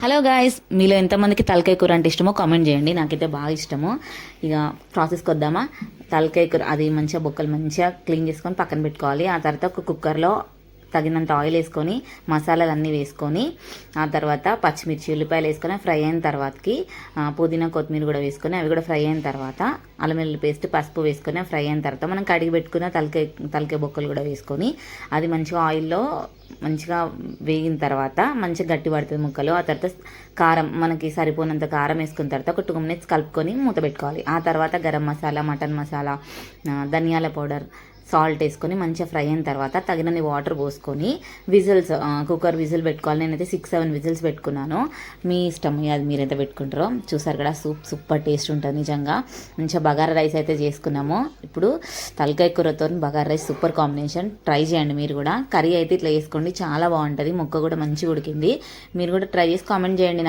Hello guys, మీలో ఎంతమందికి తలకాయ కూర అంటే ఇష్టమో కామెంట్ చేయండి. నాకైతే బాగా ఇష్టము. ఇక ప్రాసెస్కి వద్దామా. తలకాయ కూర అది మంచిగా బొక్కలు మంచిగా క్లీన్ చేసుకొని పక్కన పెట్టుకోవాలి. ఆ తర్వాత ఒక కుక్కర్లో తగినంత ఆయిల్ వేసుకొని మసాలాలు అన్నీ వేసుకొని ఆ తర్వాత పచ్చిమిర్చి ఉల్లిపాయలు వేసుకొని ఫ్రై అయిన తర్వాతకి పుదీనా కొత్తిమీర కూడా వేసుకొని అవి కూడా ఫ్రై అయిన తర్వాత అల్లం వెల్లుల్లి పేస్ట్ పసుపు వేసుకొని ఫ్రై అయిన తర్వాత మనం కడిగి పెట్టుకున్న తలకాయ బొక్కలు కూడా వేసుకొని అది మంచిగా ఆయిల్లో మంచిగా వేగిన తర్వాత మంచిగా గట్టి పడుతుంది ముక్కలు. ఆ తర్వాత కారం మనకి సరిపోనంత కారం వేసుకున్న తర్వాత ఒక 2 minutes కలుపుకొని మూత పెట్టుకోవాలి. ఆ తర్వాత గరం మసాలా, మటన్ మసాలా, ధనియాల పౌడర్, సాల్ట్ వేసుకొని మంచిగా ఫ్రై అయిన తర్వాత తగినన్ని వాటర్ పోసుకొని విజిల్స్ కుక్కర్ విజిల్ పెట్టుకోవాలి. నేనైతే 6-7 విజిల్స్ పెట్టుకున్నాను. మీ ఇష్టం, అది మీరైతే పెట్టుకుంటారో. చూసారు కదా, సూపర్ టేస్ట్ ఉంటుంది నిజంగా. మంచిగా బగారా రైస్ అయితే చేసుకున్నాము. ఇప్పుడు తలకాయ కూరతో bagara rice super combination. Try చేయండి మీరు కూడా. కర్రీ అయితే ఇట్లా వేసుకోండి, చాలా బాగుంటుంది. ముక్క కూడా మంచిగా ఉడికింది. మీరు కూడా ట్రై చేసి కామెంట్ చేయండి.